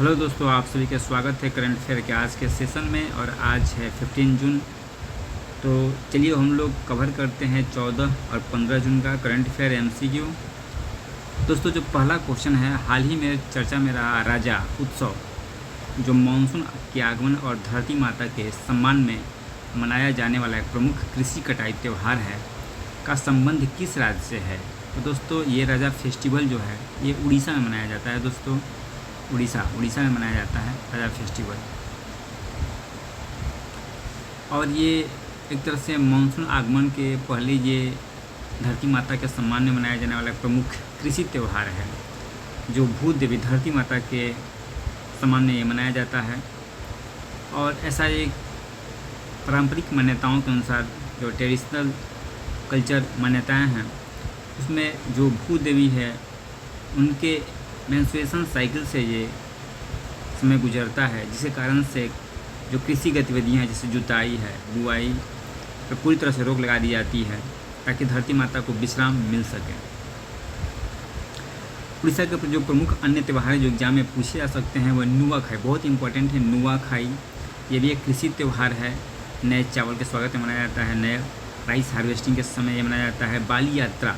Hello दोस्तों, आप सभी का स्वागत है करंट अफेयर के आज के सेशन में। और आज है 15 जून। तो चलिए हम लोग कवर करते हैं 14 और 15 जून का करंट अफेयर एमसीक्यू। दोस्तों, जो पहला क्वेश्चन है, हाल ही में चर्चा में रहा राजा उत्सव, जो मानसून के आगमन और धरती माता के सम्मान में मनाया जाने वाला एक प्रमुख कृषि कटाई त्यौहार है, का संबंध किस राज्य से है? तो दोस्तों, ये राजा फेस्टिवल जो है ये उड़ीसा में मनाया जाता है। दोस्तों, उड़ीसा में मनाया जाता है राजा फेस्टिवल। और ये एक तरह से मानसून आगमन के पहले ये धरती माता के सम्मान में मनाया जाने वाला प्रमुख कृषि त्यौहार है, जो भूदेवी धरती माता के सम्मान में ये मनाया जाता है। और ऐसा एक पारंपरिक मान्यताओं के अनुसार, जो ट्रेडिशनल कल्चर मान्यताएं हैं, उसमें जो भूदेवी है उनके मेंस्ट्रुएशन साइकिल से ये समय गुजरता है, जिसके कारण से जो कृषि गतिविधियाँ हैं, जैसे जुताई है, बुआई पर पूरी तरह से रोक लगा दी जाती है, ताकि धरती माता को विश्राम मिल सके। उड़ीसा के जो प्रमुख अन्य त्यौहार जो एग्जाम में पूछे जा सकते हैं वह नुआखाई, बहुत इंपॉर्टेंट है। नुआखाई ये भी एक कृषि त्यौहार है। नए चावल के स्वागत में मनाया जाता है, नए राइस हार्वेस्टिंग के समय ये मनाया जाता है। बाली यात्रा,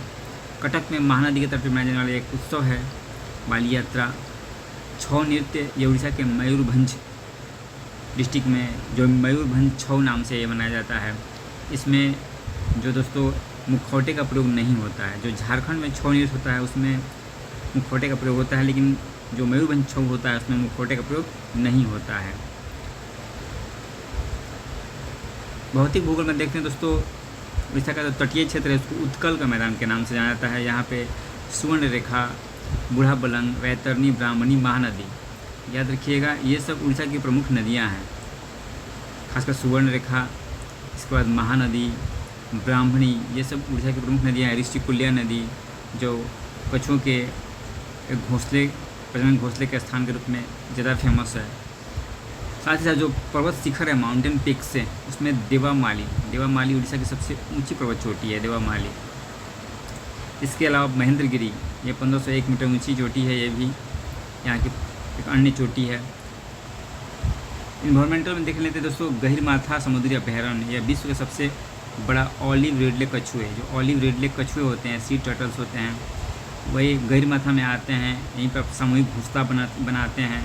कटक में महानदी के तट पर मनाया जाने वाला एक उत्सव है बाली यात्रा। छऊ नृत्य, ये उड़ीसा के मयूरभंज डिस्ट्रिक्ट में जो मयूरभंज छऊ नाम से ये मनाया जाता है। इसमें जो दोस्तों मुखौटे का प्रयोग नहीं होता है। जो झारखंड में छऊ नृत्य होता है उसमें मुखौटे का प्रयोग होता है, लेकिन जो मयूरभंज छऊ होता है उसमें मुखौटे का प्रयोग नहीं होता है। भौतिक भूगोल में देखते हैं दोस्तों, उड़ीसा का जो तटीय क्षेत्र है उसको उत्कल का मैदान के नाम से जाना जाता है। यहाँ पे सुवर्ण रेखा, बूढ़ा बलंग, वैतरणी, ब्राह्मणी, महानदी, याद रखिएगा, ये सब उड़ीसा की प्रमुख नदियाँ हैं। खासकर सुवर्ण रेखा, इसके बाद महानदी, ब्राह्मणी, ये सब उड़ीसा की प्रमुख नदियाँ हैं। ऋषिकुल्या नदी, जो कछुओं के घोंसले, प्रजनन घोंसले के स्थान के रूप में ज़्यादा फेमस है। साथ ही साथ जो पर्वत शिखर है, माउंटेन पिक्स है, उसमें देवामाली उड़ीसा की सबसे ऊंची पर्वत चोटी है, देवामाली। इसके अलावा महेंद्रगिरी, ये 1501 मीटर ऊंची चोटी है, ये भी यहाँ की एक अन्य चोटी है। इन्वायरमेंटल में देख लेते हैं दोस्तों, गहिरमाथा समुद्री अभयारण्य, यह विश्व का सबसे बड़ा ऑलिव रेडलेक कछुए, जो ऑलिव रेडलेक कछुए होते हैं, सी टर्टल्स होते हैं, वही गहिरमाथा में आते हैं। यहीं पर सामूहिक घोंसला बनाते हैं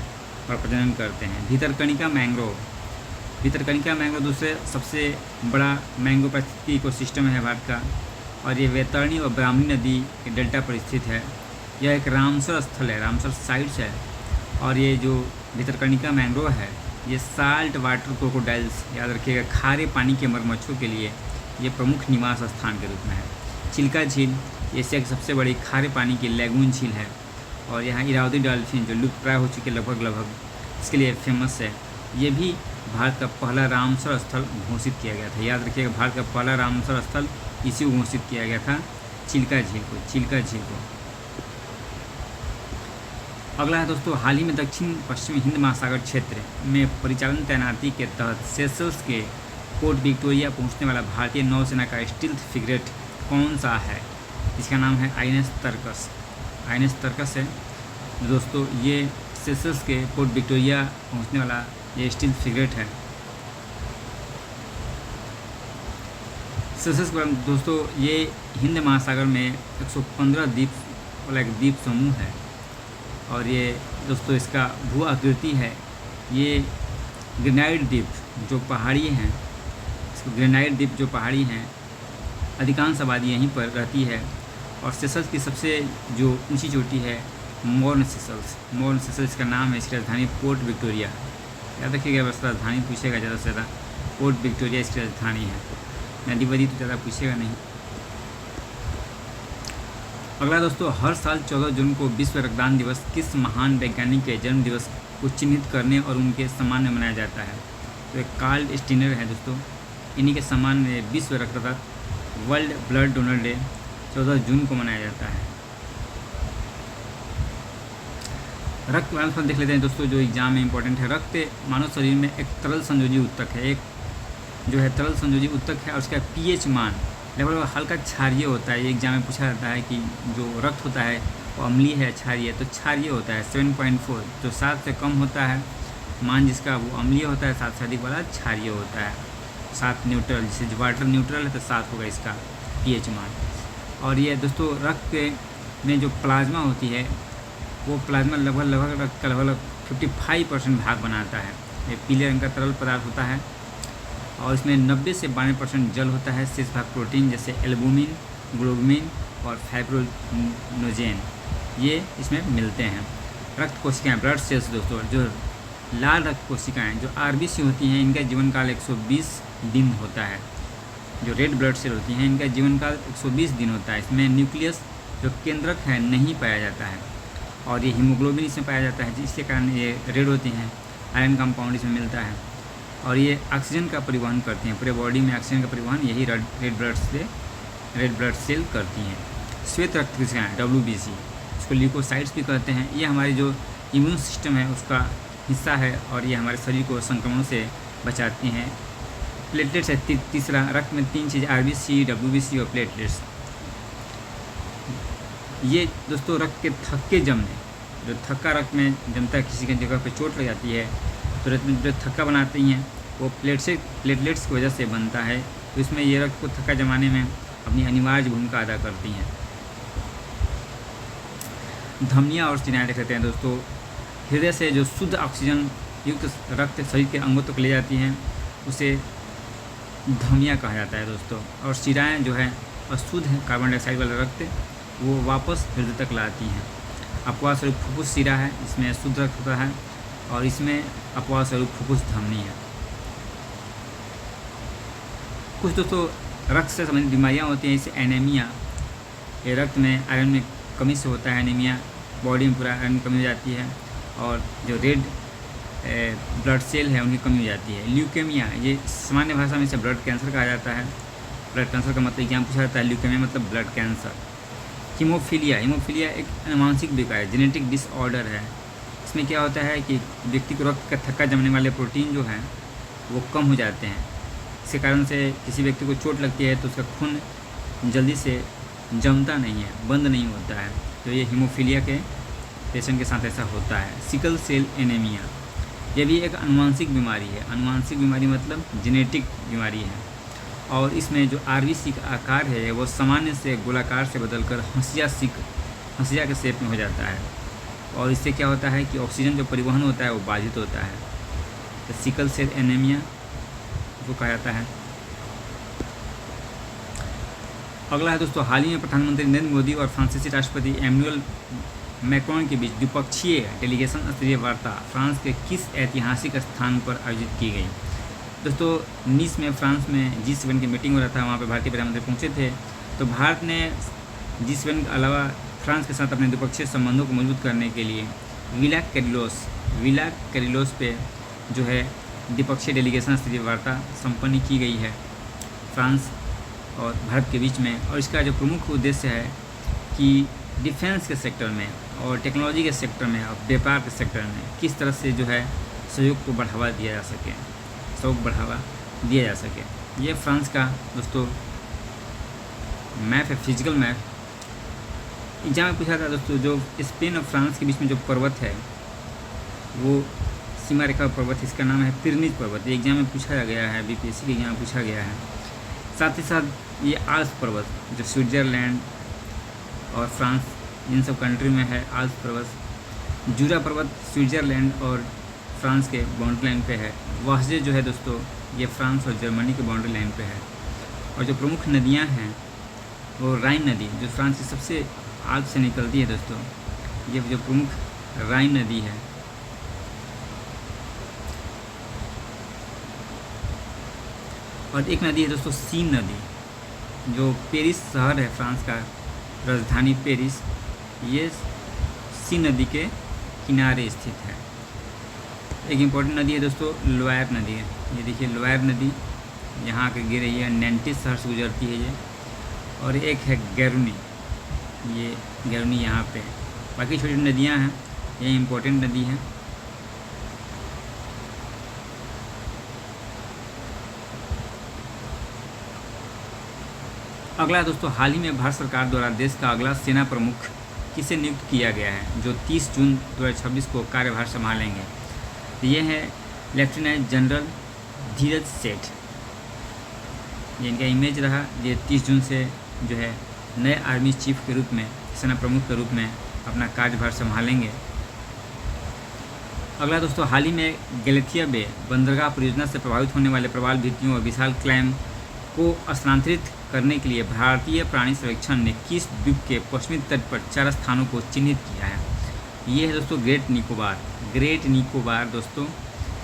और प्रजनन करते हैं। भितरकनिका मैंग्रोव दूसरे सबसे बड़ा मैंग्रोव पारिस्थितिकी इकोसिस्टम है भारत का, और ये वैतरणी और ब्राह्मणी नदी के डेल्टा पर स्थित है। यह एक रामसर स्थल है, रामसर साइट्स है। और ये जो भितरकनिका मैंग्रोव है, ये साल्ट वाटर क्रोकोडाइल्स, याद रखिएगा, खारे पानी के मगरमच्छों के लिए ये प्रमुख निवास स्थान के रूप में है। चिल्का झील, एशिया की सबसे बड़ी खारे पानी की लैगून झील है। और यहाँ इरावदी डॉल्फिन, जो लुप्तप्राय हो चुके लगभग, इसके लिए फेमस है। ये भी भारत का पहला रामसर स्थल घोषित किया गया था। याद रखिएगा, भारत का पहला रामसर स्थल इसी को घोषित किया गया था, चिल्का झील को। अगला है दोस्तों, हाल ही में दक्षिण पश्चिमी हिंद महासागर क्षेत्र में परिचालन तैनाती के तहत सेशल्स के पोर्ट विक्टोरिया पहुंचने वाला भारतीय नौसेना का स्टील्थ फ्रिगेट कौन सा है? इसका नाम है आईएनएस तर्कस है दोस्तों। ये सेशल्स के पोर्ट विक्टोरिया पहुंचने वाला ये स्टील्थ फ्रिगेट है। सेशल्स पर दोस्तों, ये हिंद महासागर में 115 द्वीप वाला एक द्वीप समूह है। और ये दोस्तों इसका भू आकृति है, ये ग्रेनाइट द्वीप जो पहाड़ी हैं, इसको ग्रेनाइट द्वीप जो पहाड़ी हैं, अधिकांश आबादी यहीं पर रहती है। और सेशल्स की सबसे जो ऊंची चोटी है मॉर्न सेशल्स का नाम है। इसकी राजधानी पोर्ट विक्टोरिया, याद रखिएगा, बस राजधानी पूछेगा ज़्यादा से ज़्यादा, पोर्ट विक्टोरिया इसकी राजधानी है। नदी वदी तो ज़्यादा पूछेगा नहीं। अगला दोस्तों, हर साल 14 जून को विश्व रक्तदान दिवस किस महान वैज्ञानिक के जन्म दिवस को चिन्हित करने और उनके सम्मान में मनाया जाता है? तो एक कार्ल स्टीनर है दोस्तों, इन्हीं के सम्मान में विश्व रक्तदाता वर्ल्ड ब्लड डोनर डे 14 जून को मनाया जाता है। रक्त ट्रांसफर देख लेते हैं दोस्तों, जो एग्जाम में इंपॉर्टेंट है। रक्त मानव शरीर में एक तरल संयोजी उत्तक है, एक जो है तरल संयोजी उत्तक है, और उसका पीएच मान लगभग हल्का क्षारीय होता है। ये एग्जाम में पूछा जाता है कि जो रक्त होता है वो अम्लीय है, क्षारीय, तो क्षारीय होता है 7.4। जो 7 से कम होता है मान जिसका वो अम्लीय होता है, 7 से अधिक वाला क्षारीय होता है। 7 न्यूट्रल, जैसे वाटर न्यूट्रल है तो 7 होगा इसका pH मान। और ये दोस्तों रक्त में जो प्लाज्मा होती है वो प्लाज्मा लगभग रक्त का लगभग 55% भाग बनाता है। ये पीले रंग का तरल पदार्थ होता है और इसमें 90 से 92% जल होता है। शेष भाग प्रोटीन जैसे एल्बुमिन, ग्लोबुमिन और फाइब्रोनोजेन ये इसमें मिलते हैं। रक्त कोशिकाएँ, ब्लड सेल्स दोस्तों, जो लाल रक्त कोशिकाएँ जो RBC होती हैं, इनका जीवन काल 120 दिन होता है। जो रेड ब्लड सेल होती हैं इनका जीवन काल 120 दिन होता है। इसमें न्यूक्लियस जो केंद्रक है नहीं पाया जाता है और ये हीमोग्लोबिन इसमें पाया जाता है, जिसके कारण ये रेड होती हैं। आयरन कंपाउंड इसमें मिलता है और ये ऑक्सीजन का परिवहन करती हैं। पूरे बॉडी में ऑक्सीजन का परिवहन यही रेड ब्लड सेल करती हैं। श्वेत रक्त कोशिकाएँ WBC, इसको ल्यूकोसाइट्स भी कहते हैं। ये हमारी जो इम्यून सिस्टम है उसका हिस्सा है और ये हमारे शरीर को संक्रमण से बचाती हैं। प्लेटलेट्स है तीसरा। रक्त में 3 चीज़ RBC, WBC और प्लेटलेट्स। ये दोस्तों रक्त के थक्के जमने, जो थक्का रक्त में जमता है, किसी की जगह पे चोट लग जाती है तो रक्त में जो थक्का बनाती हैं वो प्लेटलेट्स की वजह से बनता है। तो इसमें ये रक्त को थक्का जमाने में अपनी अनिवार्य भूमिका अदा करती हैं। धमनियाँ और शिराएँ देख लेते हैं दोस्तों। हृदय से जो शुद्ध ऑक्सीजन युक्त रक्त शरीर के अंगों तक ले जाती हैं उसे धमनियाँ कहा जाता है दोस्तों। और शिराएँ जो है अशुद्ध कार्बन डाइऑक्साइड वाला रक्त वो वापस हृदय तक लाती हैं। अपवाह स्वरूप फुफ्फुस शिरा है, इसमें शुद्ध रक्त होता है और इसमें अपवाह स्वरूप फुफ्फुस धमनी है। कुछ दोस्तों रक्त से संबंधित बीमारियाँ होती हैं, जैसे एनीमिया। ये रक्त में आयरन में कमी से होता है एनीमिया। बॉडी में पूरा आयरन कमी हो जाती है और जो रेड ब्लड सेल है उनकी कमी हो जाती है। ल्यूकेमिया, ये सामान्य भाषा में इसे ब्लड कैंसर कहा जाता है। ब्लड कैंसर का मतलब एग्जाम पूछा जाता है। ल्यूकेमिया मतलब ब्लड कैंसर। हीमोफीलिया एक आनुवंशिक विकार है, जेनेटिक डिसऑर्डर है। इसमें क्या होता है कि व्यक्ति को रक्त का थक्का जमने वाले प्रोटीन जो हैं वो कम हो जाते हैं। इसके कारण से किसी व्यक्ति को चोट लगती है तो उसका खून जल्दी से जमता नहीं है, बंद नहीं होता है। तो ये हीमोफीलिया के पेशेंट के साथ ऐसा होता है। सिकल सेल एनीमिया, यह भी एक आनुवंशिक बीमारी है। आनुवंशिक बीमारी मतलब जेनेटिक बीमारी है और इसमें जो RBC का आकार है वो सामान्य से गोलाकार से बदलकर हंसिया के शेप में हो जाता है और इससे क्या होता है कि ऑक्सीजन जो परिवहन होता है वो बाधित होता है। तो सिकल सेल एनीमिया को कहा जाता है। अगला है दोस्तों, हाल ही में प्रधानमंत्री नरेंद्र मोदी और फ्रांसीसी राष्ट्रपति एम्यूल मैक्रोन के बीच द्विपक्षीय डेलीगेशन स्तरीय वार्ता फ्रांस के किस ऐतिहासिक स्थान पर आयोजित की गई। दोस्तों नीस में फ्रांस में G7 की मीटिंग हो रहा था, वहाँ पे भारतीय प्रधानमंत्री पहुँचे थे। तो भारत ने G7 के अलावा फ्रांस के साथ अपने द्विपक्षीय संबंधों को मजबूत करने के लिए विला कैरिलोस पे जो है द्विपक्षीय डेलीगेशन स्तरीय वार्ता संपन्न की गई है फ्रांस और भारत के बीच में। और इसका जो प्रमुख उद्देश्य है कि डिफेंस के सेक्टर में और टेक्नोलॉजी के सेक्टर में और व्यापार के सेक्टर में किस तरह से जो है सहयोग को बढ़ावा दिया जा सके। ये फ्रांस का दोस्तों मैप है, फिजिकल मैप। एग्जाम में पूछा था दोस्तों, जो स्पेन और फ्रांस के बीच में जो पर्वत है वो सीमा रेखा पर्वत, इसका नाम है पिरनीज पर्वत। ये एग्जाम में पूछा गया है, BPSC के एग्जाम में पूछा गया है। साथ ही साथ ये आल्प्स पर्वत जो स्विट्ज़रलैंड और फ्रांस इन सब कंट्री में है। आल्प्स पर्वत, जूरा पर्वत स्विट्ज़रलैंड और फ्रांस के बाउंड्री लाइन पे है। वाहजे जो है दोस्तों ये फ्रांस और जर्मनी के बाउंड्री लाइन पे है। और जो प्रमुख नदियां हैं वो राइन नदी जो फ्रांस की सबसे आग से निकलती है दोस्तों, ये जो प्रमुख राइन नदी है। और एक नदी है दोस्तों सीन नदी, जो पेरिस शहर है फ्रांस का राजधानी पेरिस, ये सीन नदी के किनारे स्थित है। एक इम्पोर्टेंट नदी है दोस्तों लोयर नदी है। ये देखिए लोयर नदी यहाँ आकर गिर रही है, नैंटीज शहर से गुजरती है ये। और एक है गैरुनी, ये गैरुनी यहाँ पे। बाकी छोटी छोटी नदियाँ हैं, ये इम्पोर्टेंट नदी हैं। अगला दोस्तों, हाल ही में भारत सरकार द्वारा देश का अगला सेना प्रमुख किसे नियुक्त किया गया है जो 30 जून 2026 को कार्यभार संभालेंगे? तो ये है लेफ्टिनेंट जनरल धीरज सेठ। ये इनका इमेज रहा। ये 30 जून से जो है नए आर्मी चीफ के रूप में, सेना प्रमुख के रूप में अपना कार्यभार संभालेंगे। अगला दोस्तों, हाल ही में गैलेथिया बे बंदरगाह परियोजना से प्रभावित होने वाले प्रवाल भित्तियों और विशाल क्लैम को स्थानांतरित करने के लिए भारतीय प्राणी सर्वेक्षण ने किस द्वीप के पश्चिमी तट पर 4 स्थानों को चिन्हित किया है? ये है दोस्तों ग्रेट निकोबार। ग्रेट निकोबार दोस्तों,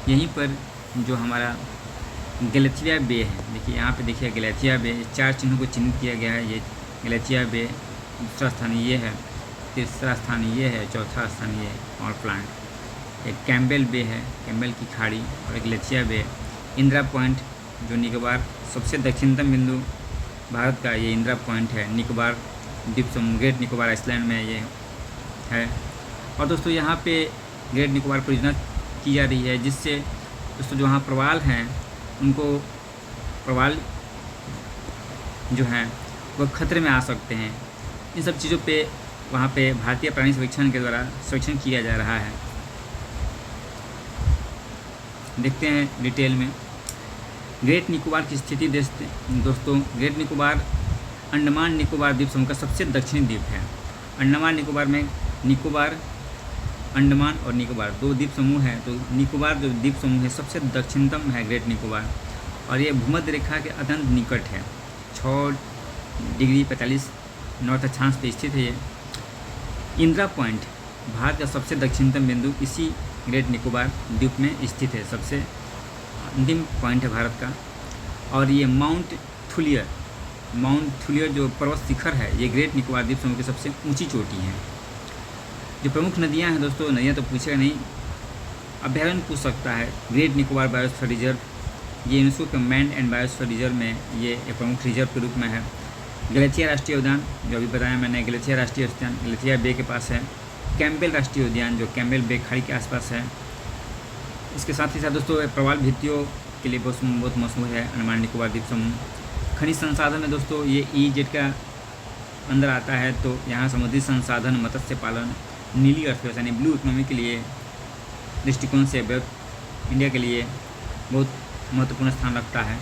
यहीं पर जो हमारा गैलेथिया बे है, देखिए यहाँ पे देखिए गैलेथिया बे, 4 चिन्हों को चिन्हित किया गया है। ये गैलेथिया बे, दूसरा स्थान ये है, तीसरा स्थान ये है, चौथा स्थान ये और प्लांट। एक कैम्बेल बे है, कैम्बेल की खाड़ी, और एक गैलेथिया बे। इंदिरा पॉइंट जो निकोबार सबसे दक्षिणतम बिंदु भारत का, ये इंदिरा पॉइंट है निकोबार द्वीप समूह, ग्रेट निकोबार आइसलैंड में ये है। और दोस्तों यहाँ पे ग्रेट निकोबार परियोजना की जा रही है, जिससे दोस्तों जो वहाँ प्रवाल हैं उनको, प्रवाल जो हैं वो खतरे में आ सकते हैं। इन सब चीज़ों पे वहाँ पे भारतीय प्राणी सर्वेक्षण के द्वारा सर्वेक्षण किया जा रहा है। देखते हैं डिटेल में। ग्रेट निकोबार की स्थिति दोस्तों, ग्रेट निकोबार अंडमान निकोबार द्वीप समूह का सबसे दक्षिणी द्वीप है। अंडमान निकोबार में निकोबार, अंडमान और निकोबार 2 द्वीप समूह हैं। तो निकोबार जो द्वीप समूह है सबसे दक्षिणतम है ग्रेट निकोबार, और ये भूमध्य रेखा के अत्यंत निकट है। 6 डिग्री 45 नॉर्थ अक्षांश पे स्थित है ये। इंदिरा पॉइंट भारत का सबसे दक्षिणतम बिंदु इसी ग्रेट निकोबार द्वीप में स्थित है, सबसे अंतिम पॉइंट है भारत का। और ये माउंट थुलियर जो पर्वत शिखर है, ये ग्रेट निकोबार द्वीप समूह की सबसे ऊंची चोटी है। जो प्रमुख नदियां हैं दोस्तों, नदियां तो पूछेगा नहीं, अभ्यारण्य पूछ सकता है। ग्रेट निकोबार बायोस्फीयर रिजर्व, ये यूनेस्को के मैंड एंड बायोस्फीयर रिजर्व में ये एक प्रमुख रिजर्व के रूप में है। गैलेथिया राष्ट्रीय उद्यान जो अभी बताया मैंने, गैलेथिया राष्ट्रीय उद्यान गैलेथिया बे के पास है। कैम्बेल राष्ट्रीय उद्यान जो कैम्बेल बे खाड़ी के आसपास है। इसके साथ ही साथ दोस्तों प्रवाल भित्तियों के लिए बहुत मशहूर है अंडमान निकोबार द्वीप समूह। खनिज संसाधन में दोस्तों ये EEZ का अंदर आता है। तो यहाँ समुद्री संसाधन, मत्स्य पालन, नीली अर्थव्यवस्था यानी ब्लू इकोनॉमी के लिए दृष्टिकोण से इंडिया के लिए बहुत महत्वपूर्ण स्थान रखता है।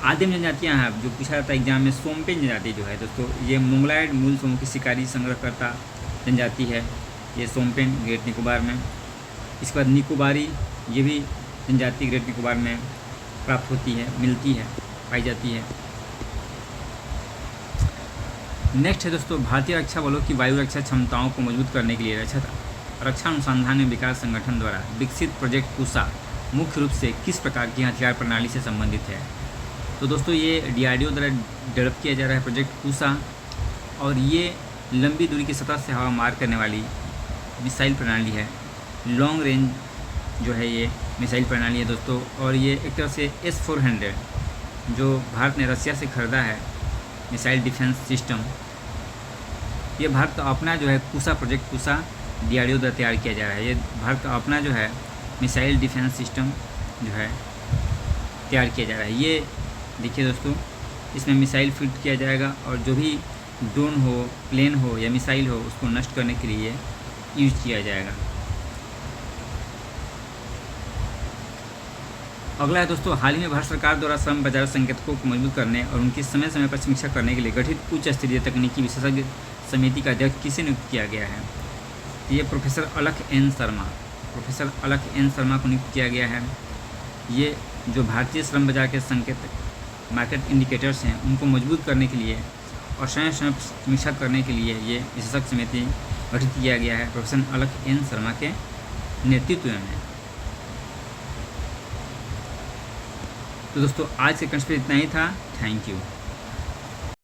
आदिम जनजातियाँ हैं जो पूछा जाता है एग्जाम में, सोमपेन जनजाति जो है दोस्तों, ये मोंगलायड मूल समूह की शिकारी संग्रहकर्ता जनजाति है, ये सोमपेन ग्रेट निकोबार में। इसके बाद निकोबारी, ये भी जनजाति ग्रेट निकोबार में प्राप्त होती है, मिलती है, पाई जाती है। नेक्स्ट है दोस्तों, भारतीय रक्षा बलों की वायु रक्षा क्षमताओं को मजबूत करने के लिए रक्षा अनुसंधान एवं विकास संगठन द्वारा विकसित प्रोजेक्ट पूसा मुख्य रूप से किस प्रकार की हथियार प्रणाली से संबंधित है? तो दोस्तों ये DRDO द्वारा डेवलप किया जा रहा है प्रोजेक्ट पूसा, और ये लंबी दूरी की सतह से हवा मार करने वाली मिसाइल प्रणाली है। लॉन्ग रेंज जो है ये मिसाइल प्रणाली है दोस्तों। और ये एक तरह से S-400 जो भारत ने रसिया से ख़रीदा है मिसाइल डिफेंस सिस्टम, ये भारत का अपना जो है पूसा प्रोजेक्ट पूसा DRDO द्वारा तैयार किया जा रहा है। ये भारत का अपना जो है मिसाइल डिफेंस सिस्टम जो है तैयार किया जा रहा है। ये देखिए दोस्तों, इसमें मिसाइल फिट किया जाएगा और जो भी ड्रोन हो, प्लेन हो या मिसाइल हो, उसको नष्ट करने के लिए यूज किया जाएगा। अगला है दोस्तों, हाल ही में भारत सरकार द्वारा श्रम बाजार संकेतकों को मजबूत करने और उनकी समय समय पर समीक्षा करने के लिए गठित उच्च स्तरीय तकनीकी विशेषज्ञ समिति का अध्यक्ष किसे नियुक्त किया गया है? ये प्रोफेसर अलख एन शर्मा को नियुक्त किया गया है। ये जो भारतीय श्रम बाजार के संकेत मार्केट इंडिकेटर्स हैं उनको मजबूत करने के लिए और समय समय समीक्षा करने के लिए ये विशेषज्ञ समिति गठित किया गया है प्रोफेसर अलख एन शर्मा के नेतृत्व में। तो दोस्तों आज के कंटेंट पे इतना ही था। Thank you.